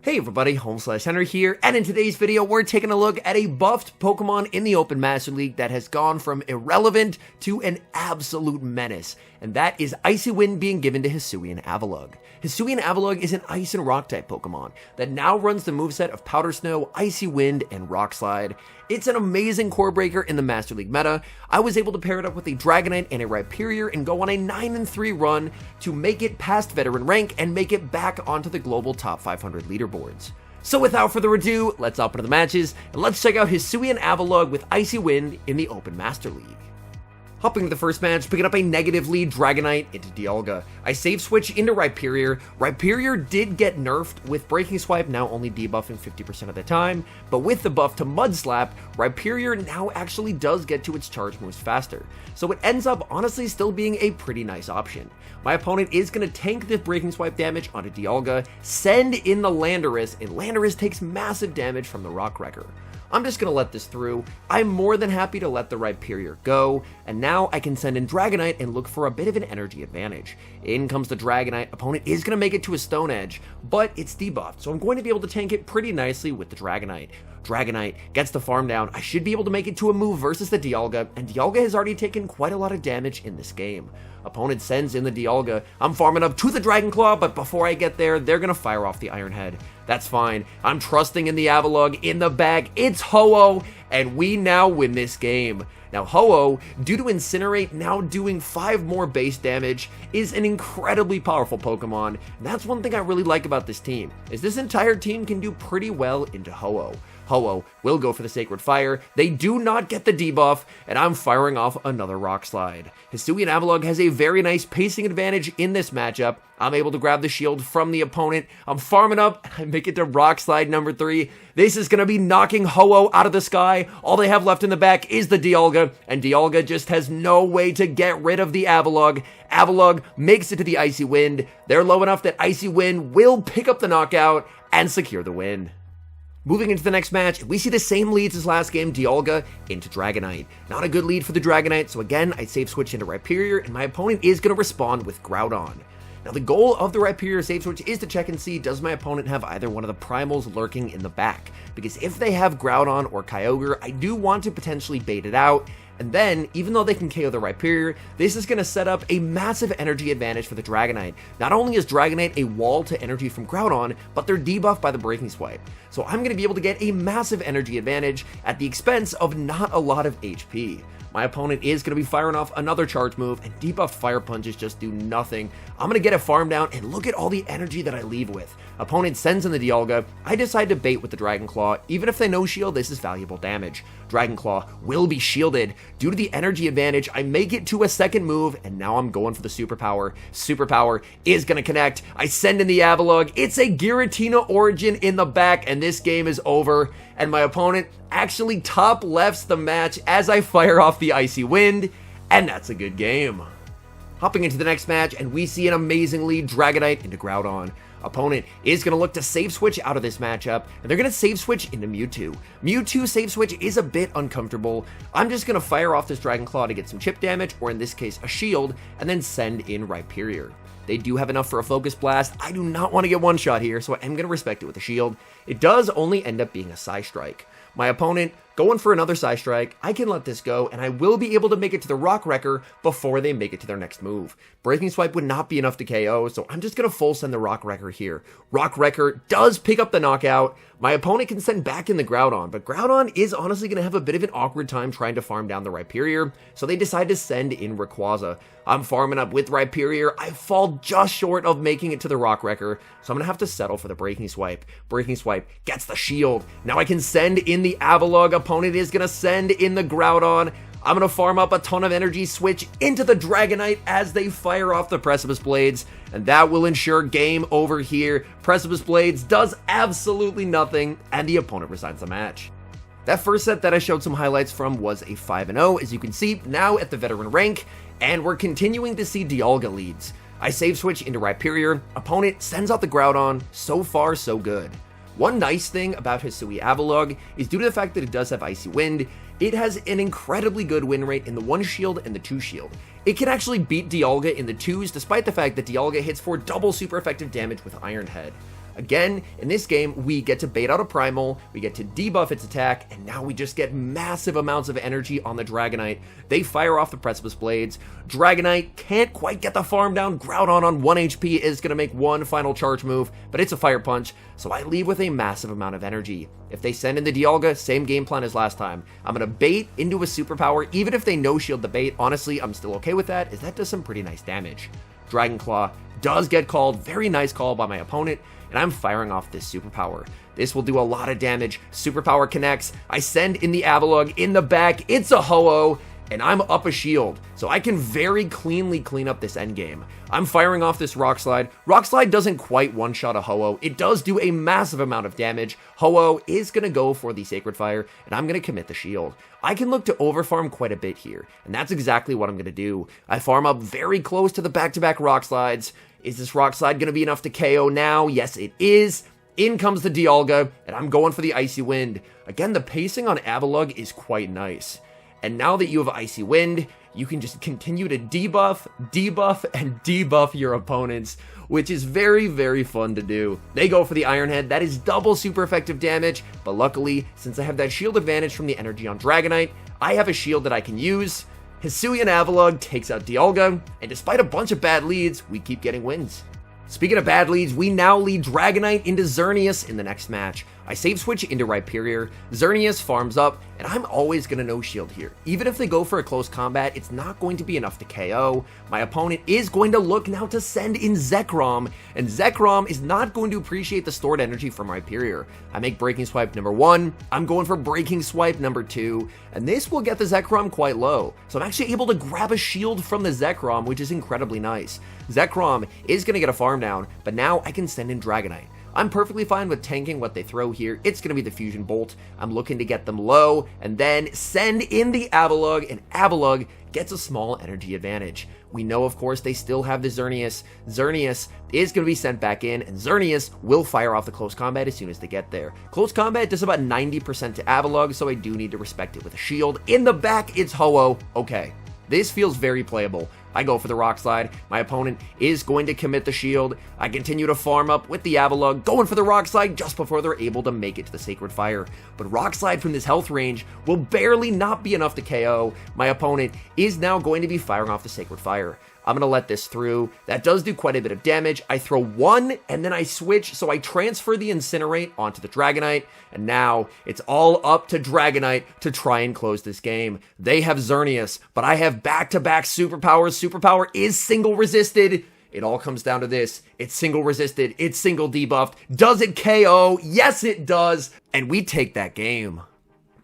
Hey everybody, HomeSliceHenry here, and in today's video we're taking a look at a buffed Pokemon in the Open Master League that has gone from irrelevant to an absolute menace, and that is ICY being given to HISUIan AVALUGG. HISUIan AVALUGG is an Ice and Rock type Pokemon that now runs the moveset of Powder Snow, Icy Wind, and Rock Slide. It's an amazing core breaker in the Master League meta. I was able to pair it up with a Dragonite and a Rhyperior and go on a 9-3 run to make it past veteran rank and make it back onto the global top 500 leaderboards. So without further ado, let's hop into the matches and let's check out HISUIan AVALUGG with Icy Wind in the Open Master League. Hopping to the first match, picking up a negative lead Dragonite into Dialga. I save switch into Rhyperior. Rhyperior did get nerfed with Breaking Swipe now only debuffing 50% of the time, but with the buff to Mud Slap, Rhyperior now actually does get to its charge moves faster. So it ends up honestly still being a pretty nice option. My opponent is going to tank this Breaking Swipe damage onto Dialga, send in the Landorus, and Landorus takes massive damage from the Rock Wrecker. I'm just going to let this through. I'm more than happy to let the Rhyperior go, and now I can send in Dragonite and look for a bit of an energy advantage. In comes the Dragonite. Opponent is going to make it to a Stone Edge, but it's debuffed, so I'm going to be able to tank it pretty nicely with the Dragonite. Dragonite gets the farm down. I should be able to make it to a move versus the Dialga, and Dialga has already taken quite a lot of damage in this game. Opponent sends in the Dialga. I'm farming up to the Dragon Claw, but before I get there, they're going to fire off the Iron Head. That's fine. I'm trusting in the AVALUGG in the bag. It's Ho-Oh, and we now win this game. Now, Ho-Oh, due to Incinerate now doing 5 more base damage, is an incredibly powerful Pokemon. And that's one thing I really like about this team, is this entire team can do pretty well into Ho-Oh. Ho-Oh will go for the Sacred Fire. They do not get the debuff, and I'm firing off another Rock Slide. HISUIan AVALUGG has a very nice pacing advantage in this matchup. I'm able to grab the shield from the opponent. I'm farming up, and I make it to Rock Slide number 3. This is going to be knocking Ho-Oh out of the sky. All they have left in the back is the Dialga, and Dialga just has no way to get rid of the AVALUGG. AVALUGG makes it to the Icy Wind. They're low enough that Icy Wind will pick up the knockout and secure the win. Moving into the next match, we see the same leads as last game, Dialga into Dragonite. Not a good lead for the Dragonite, so again, I save switch into Rhyperior, and my opponent is going to respond with Groudon. Now, the goal of the Rhyperior save switch is to check and see, does my opponent have either one of the primals lurking in the back? Because if they have Groudon or Kyogre, I do want to potentially bait it out. And then, even though they can KO the Rhyperior, this is going to set up a massive energy advantage for the Dragonite. Not only is Dragonite a wall to energy from Groudon, but they're debuffed by the Breaking Swipe. So I'm going to be able to get a massive energy advantage at the expense of not a lot of HP. My opponent is going to be firing off another charge move, and debuffed Fire Punches just do nothing. I'm going to get a farm down, and look at all the energy that I leave with. Opponent sends in the Dialga. I decide to bait with the Dragon Claw. Even if they no shield, this is valuable damage. Dragon Claw will be shielded. Due to the energy advantage, I make it to a second move, and now I'm going for the Superpower. Superpower is going to connect. I send in the AVALUGG. It's a Giratina Origin in the back, and this game is over. And my opponent actually top lefts the match as I fire off the Icy Wind, and that's a good game. Hopping into the next match, and we see an amazing lead Dragonite into Groudon. Opponent is going to look to save switch out of this matchup, and they're going to save switch into Mewtwo. Mewtwo save switch is a bit uncomfortable. I'm just going to fire off this Dragon Claw to get some chip damage, or in this case a shield, and then send in Rhyperior. They do have enough for a Focus Blast. I do not want to get one shot here, so I am going to respect it with a shield. It does only end up being a Psy Strike. My opponent going for another Psy Strike. I can let this go, and I will be able to make it to the Rock Wrecker before they make it to their next move. Breaking Swipe would not be enough to KO, so I'm just going to full send the Rock Wrecker here. Rock Wrecker does pick up the knockout. My opponent can send back in the Groudon, but Groudon is honestly going to have a bit of an awkward time trying to farm down the Rhyperior, so they decide to send in Rayquaza. I'm farming up with Rhyperior. I fall just short of making it to the Rock Wrecker, so I'm going to have to settle for the Breaking Swipe. Breaking Swipe gets the shield. Now I can send in the AVALUGG. Opponent is going to send in the Groudon. I'm going to farm up a ton of energy, switch into the Dragonite as they fire off the Precipice Blades, and that will ensure game over here. Precipice Blades does absolutely nothing, and the opponent resigns the match. That first set that I showed some highlights from was a 5-0, as you can see, now at the veteran rank, and we're continuing to see Dialga leads. I save switch into Rhyperior. Opponent sends out the Groudon. So far, so good. One nice thing about HISUIan AVALUGG is due to the fact that it does have Icy Wind, it has an incredibly good win rate in the 1 shield and the 2 shield. It can actually beat Dialga in the 2s, despite the fact that Dialga hits for double super effective damage with Iron Head. Again, in this game, we get to bait out a Primal, we get to debuff its attack, and now we just get massive amounts of energy on the Dragonite. They fire off the Precipice Blades. Dragonite can't quite get the farm down. Groudon on 1 HP is going to make one final charge move, but it's a Fire Punch, so I leave with a massive amount of energy. If they send in the Dialga, same game plan as last time. I'm going to bait into a superpower, even if they no-shield the bait. Honestly, I'm still okay with that, as that does some pretty nice damage. Dragon Claw does get called. Very nice call by my opponent, and I'm firing off this superpower. This will do a lot of damage. Superpower connects. I send in the Avalugg in the back. It's a Ho-Oh, and I'm up a shield, so I can very cleanly clean up this endgame. I'm firing off this Rock Slide. Rock Slide doesn't quite one-shot a Ho-Oh. It does do a massive amount of damage. Ho-Oh is going to go for the Sacred Fire, and I'm going to commit the shield. I can look to overfarm quite a bit here, and that's exactly what I'm going to do. I farm up very close to the back-to-back Rock Slides. Is this Rock Slide going to be enough to KO now? Yes, it is. In comes the Dialga, and I'm going for the Icy Wind. Again, the pacing on Avalugg is quite nice. And now that you have Icy Wind, you can just continue to debuff, and debuff your opponents, which is very, very fun to do. They go for the Iron Head. That is double super effective damage, but luckily, since I have that shield advantage from the energy on Dragonite, I have a shield that I can use. HISUIAN Avalugg takes out Dialga, and despite a bunch of bad leads, we keep getting wins. Speaking of bad leads, we now lead Dragonite into Xerneas in the next match. I save switch into Rhyperior, Xerneas farms up, and I'm always going to no-shield here. Even if they go for a close combat, it's not going to be enough to KO. My opponent is going to look now to send in Zekrom, and Zekrom is not going to appreciate the stored energy from Rhyperior. I make Breaking Swipe number 1, I'm going for Breaking Swipe number 2, and this will get the Zekrom quite low. So I'm actually able to grab a shield from the Zekrom, which is incredibly nice. Zekrom is going to get a farm down, but now I can send in Dragonite. I'm perfectly fine with tanking what they throw here. It's going to be the Fusion Bolt. I'm looking to get them low and then send in the Avalugg, and Avalugg gets a small energy advantage. We know, of course, they still have the Xerneas. Xerneas is going to be sent back in, and Xerneas will fire off the close combat as soon as they get there. Close combat does about 90% to Avalugg, so I do need to respect it with a shield. In the back, it's Ho-Oh. Okay, this feels very playable. I go for the Rock Slide. My opponent is going to commit the shield. I continue to farm up with the Avalugg, going for the Rock Slide just before they're able to make it to the Sacred Fire. But Rock Slide from this health range will barely not be enough to KO. My opponent is now going to be firing off the Sacred Fire. I'm going to let this through. That does do quite a bit of damage. I throw one, and then I switch, so I transfer the Incinerate onto the Dragonite, and now it's all up to Dragonite to try and close this game. They have Xerneas, but I have back-to-back superpowers. Superpower is single resisted. It all comes down to this. It's single resisted. It's single debuffed. Does it KO? Yes, it does. And we take that game.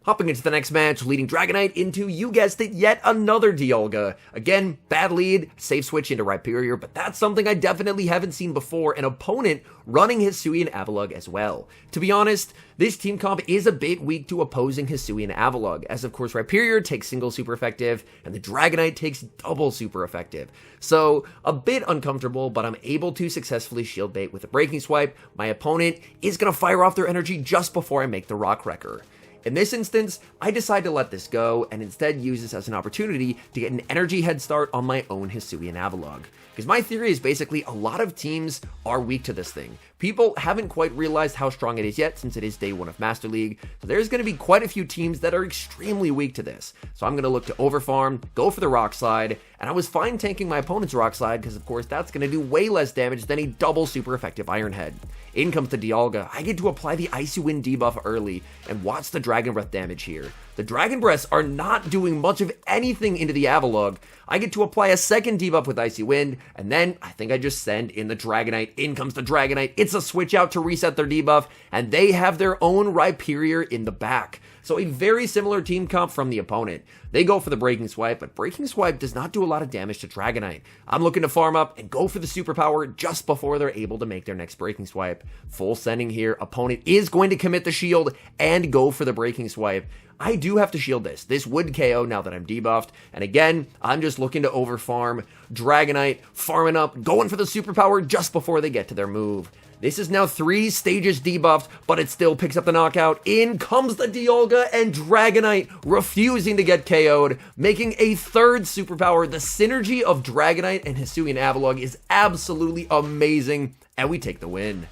Hopping into the next match, leading Dragonite into, you guessed it, yet another Dialga. Again, bad lead, safe switch into Rhyperior, but that's something I definitely haven't seen before, an opponent running HISUIAN Avalugg as well. To be honest, this team comp is a bit weak to opposing HISUIAN Avalugg, as of course Rhyperior takes single super effective, and the Dragonite takes double super effective. So, a bit uncomfortable, but I'm able to successfully shield bait with a Breaking Swipe. My opponent is going to fire off their energy just before I make the Rock Wrecker. In this instance, I decide to let this go and instead use this as an opportunity to get an energy head start on my own HISUIAN Avalugg. Because my theory is basically a lot of teams are weak to this thing. People haven't quite realized how strong it is yet since it is day 1 of Master League, so there's going to be quite a few teams that are extremely weak to this. So I'm going to look to overfarm, go for the Rock Slide, and I was fine tanking my opponent's Rock Slide because of course that's going to do way less damage than a double super effective Iron Head. In comes the Dialga. I get to apply the Icy Wind debuff early, and watch the Dragon Breath damage here. The Dragon Breaths are not doing much of anything into the Avalugg. I get to apply a second debuff with Icy Wind, and then I think I just send in the Dragonite. In comes the Dragonite. It's a switch out to reset their debuff, and they have their own Rhyperior in the back. So a very similar team comp from the opponent. They go for the Breaking Swipe, but Breaking Swipe does not do a lot of damage to Dragonite. I'm looking to farm up and go for the superpower just before they're able to make their next Breaking Swipe. Full sending here. Opponent is going to commit the shield and go for the Breaking Swipe. I do have to shield this. This would KO now that I'm debuffed. And again, I'm just looking to overfarm. Dragonite farming up, going for the superpower just before they get to their move. This is now 3 stages debuffed, but it still picks up the knockout. In comes the Dialga, and Dragonite refusing to get KO'd, making a third superpower. The synergy of Dragonite and HISUIAN Avalugg is absolutely amazing, and we take the win.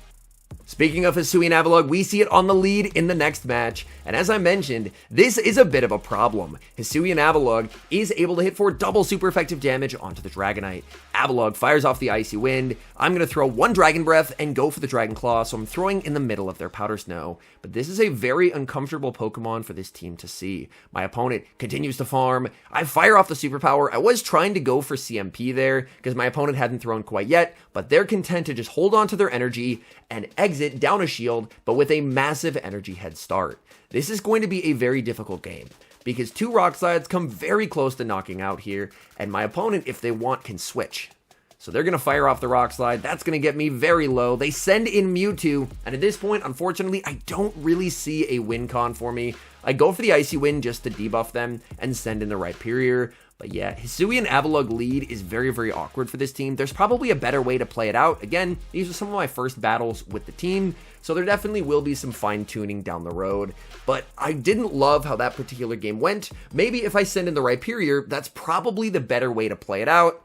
Speaking of HISUIAN AVALUGG, we see it on the lead in the next match, and as I mentioned, this is a bit of a problem. HISUIAN AVALUGG is able to hit for double super effective damage onto the Dragonite. AVALUGG fires off the Icy Wind. I'm going to throw one Dragon Breath and go for the Dragon Claw, so I'm throwing in the middle of their Powder Snow. But this is a very uncomfortable Pokemon for this team to see. My opponent continues to farm. I fire off the superpower. I was trying to go for CMP there, because my opponent hadn't thrown quite yet, but they're content to just hold on to their energy and exit down a shield, but with a massive energy head start. This is going to be a very difficult game, because two Rock Slides come very close to knocking out here, and my opponent, if they want, can switch. So they're going to fire off the Rock Slide. That's going to get me very low. They send in Mewtwo, and at this point, unfortunately, I don't really see a win con for me. I go for the Icy Wind just to debuff them and send in the Rhyperior. But yeah, HISUIAN AVALUGG lead is very, very awkward for this team. There's probably a better way to play it out. Again, these are some of my first battles with the team, so there definitely will be some fine-tuning down the road. But I didn't love how that particular game went. Maybe if I send in the Rhyperior, that's probably the better way to play it out.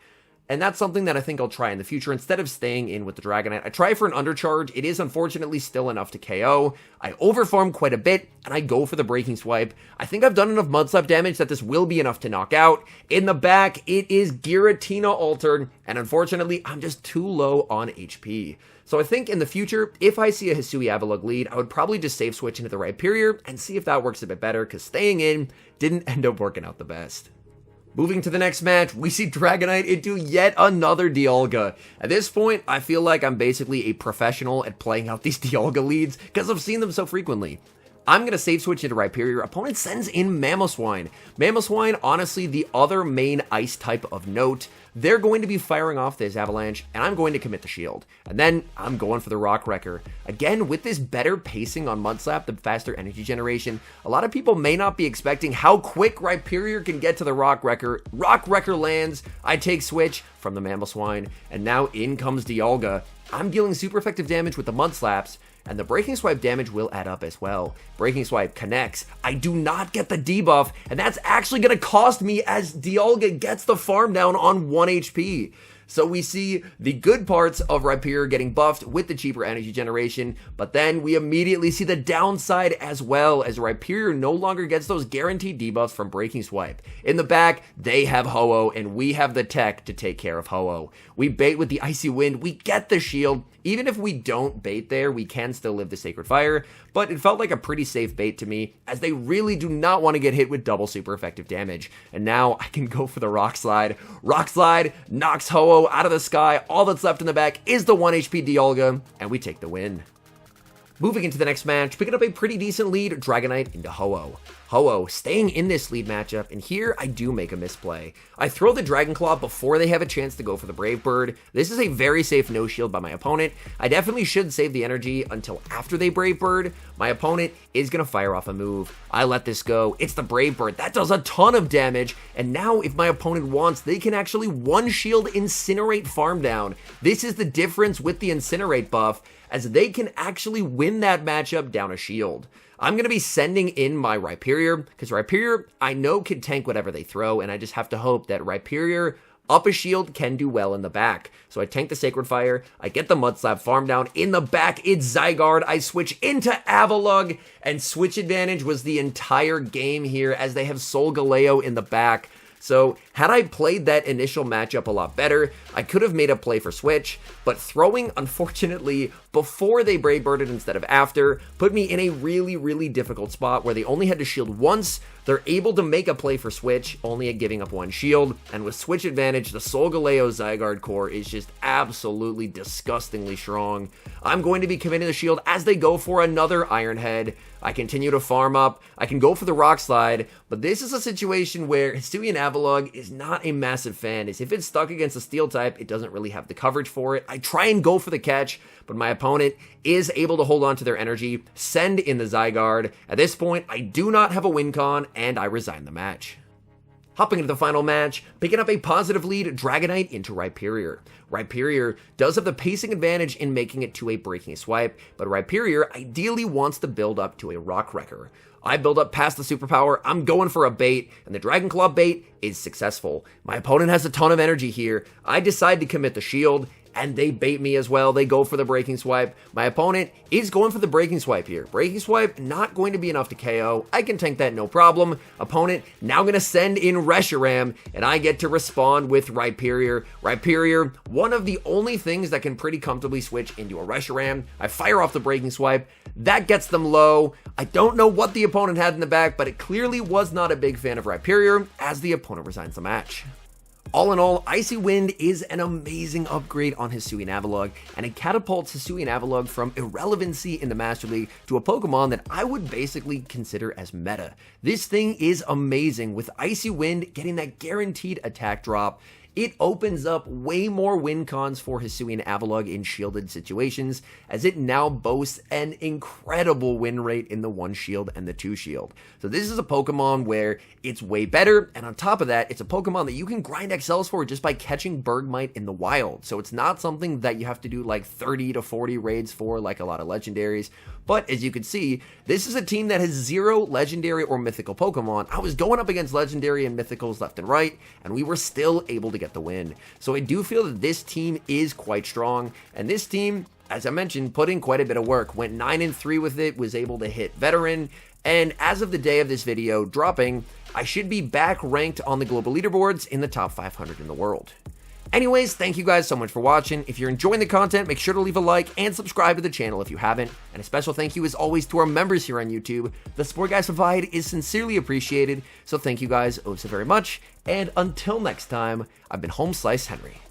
And that's something that I think I'll try in the future. Instead of staying in with the Dragonite, I try for an undercharge. It is unfortunately still enough to KO. I overfarm quite a bit, and I go for the Breaking Swipe. I think I've done enough Mud Slap damage that this will be enough to knock out. In the back, it is Giratina altered, and unfortunately, I'm just too low on HP. So I think in the future, if I see a HISUIAN AVALUGG lead, I would probably just save switch into the Rhyperior and see if that works a bit better, because staying in didn't end up working out the best. Moving to the next match, we see Dragonite into yet another Dialga. At this point, I feel like I'm basically a professional at playing out these Dialga leads because I've seen them so frequently. I'm going to save switch into Rhyperior. Opponent sends in Mamoswine. Mamoswine, honestly, the other main ice type of note. They're going to be firing off this Avalanche, and I'm going to commit the shield. And then I'm going for the Rock Wrecker. Again, with this better pacing on Mud Slap, the faster energy generation, a lot of people may not be expecting how quick Rhyperior can get to the Rock Wrecker. Rock Wrecker lands, I take switch from the Mamoswine, and now in comes Dialga. I'm dealing super effective damage with the Mud Slaps, and the Breaking Swipe damage will add up as well. Breaking Swipe connects. I do not get the debuff, and that's actually going to cost me as Dialga gets the farm down on 1 HP. So we see the good parts of Rhyperior getting buffed with the cheaper energy generation, but then we immediately see the downside as well, as Rhyperior no longer gets those guaranteed debuffs from Breaking Swipe. In the back, they have Ho-Oh, and we have the tech to take care of Ho-Oh. We bait with the Icy Wind, we get the shield. Even if we don't bait there, we can still live the Sacred Fire, but it felt like a pretty safe bait to me, as they really do not want to get hit with double super effective damage. And now I can go for the Rock Slide. Rock Slide knocks Ho-Oh out of the sky. All that's left in the back is the 1 HP Dialga, and we take the win. Moving into the next match, picking up a pretty decent lead, Dragonite into Ho-Oh. Ho-Oh staying in this lead matchup, and here I do make a misplay. I throw the Dragon Claw before they have a chance to go for the Brave Bird. This is a very safe no shield by my opponent. I definitely should save the energy until after they Brave Bird. My opponent is going to fire off a move. I let this go. It's the Brave Bird. That does a ton of damage, and now if my opponent wants, they can actually one-shield Incinerate farm down. This is the difference with the Incinerate buff, as they can actually win that matchup down a shield. I'm going to be sending in my Rhyperior, because Rhyperior I know can tank whatever they throw, and I just have to hope that Rhyperior up a shield can do well in the back. So I tank the Sacred Fire, I get the Mud Slap farm down. In the back, it's Zygarde. I switch into AVALUGG, and switch advantage was the entire game here, as they have Solgaleo in the back. So had I played that initial matchup a lot better, I could have made a play for switch, but throwing, unfortunately, before they Brave Birded instead of after, put me in a really, really difficult spot where they only had to shield once. They're able to make a play for switch, only at giving up one shield, and with switch advantage, the Solgaleo Zygarde core is just absolutely disgustingly strong. I'm going to be committing the shield as they go for another Iron Head. I continue to farm up. I can go for the Rock Slide, but this is a situation where HISUIAN AVALUGG is not a massive fan, as if it's stuck against a Steel type, it doesn't really have the coverage for it. I try and go for the catch, but my opponent is able to hold on to their energy, send in the Zygarde. At this point, I do not have a win con, and I resign the match. Hopping into the final match, picking up a positive lead, Dragonite into Rhyperior. Rhyperior does have the pacing advantage in making it to a Breaking Swipe, but Rhyperior ideally wants to build up to a Rock Wrecker. I build up past the superpower, I'm going for a bait, and the Dragon Claw bait is successful. My opponent has a ton of energy here. I decide to commit the shield. and they bait me as well. They go for the Breaking Swipe. My opponent is going for the Breaking Swipe here. Breaking Swipe not going to be enough to KO. I can tank that no problem. Opponent now going to send in Reshiram, and I get to respond with Rhyperior. Rhyperior, one of the only things that can pretty comfortably switch into a Reshiram. I fire off the Breaking Swipe. That gets them low. I don't know what the opponent had in the back, but it clearly was not a big fan of Rhyperior as the opponent resigns the match. All in all, Icy Wind is an amazing upgrade on HISUIAN AVALUGG, and it catapults HISUIAN AVALUGG from irrelevancy in the Master League to a Pokemon that I would basically consider as meta. This thing is amazing, with Icy Wind getting that guaranteed attack drop. It opens up way more win cons for HISUIAN AVALUGG in shielded situations, as it now boasts an incredible win rate in the 1 shield and the 2 shield. So this is a Pokemon where it's way better, and on top of that, it's a Pokemon that you can grind XLs for just by catching Bergmite in the wild. So it's not something that you have to do like 30 to 40 raids for like a lot of legendaries. But as you can see, this is a team that has 0 legendary or mythical Pokemon. I was going up against legendary and mythicals left and right, and we were still able to get the win. So I do feel that this team is quite strong, and this team, as I mentioned, put in quite a bit of work. Went 9-3 with it, was able to hit Veteran, and as of the day of this video dropping, I should be back ranked on the global leaderboards in the top 500 in the world. Anyways, thank you guys so much for watching. If you're enjoying the content, make sure to leave a like and subscribe to the channel if you haven't. And a special thank you as always to our members here on YouTube. The support guys provide is sincerely appreciated, so thank you guys oh so very much. And until next time, I've been HomeSliceHenry.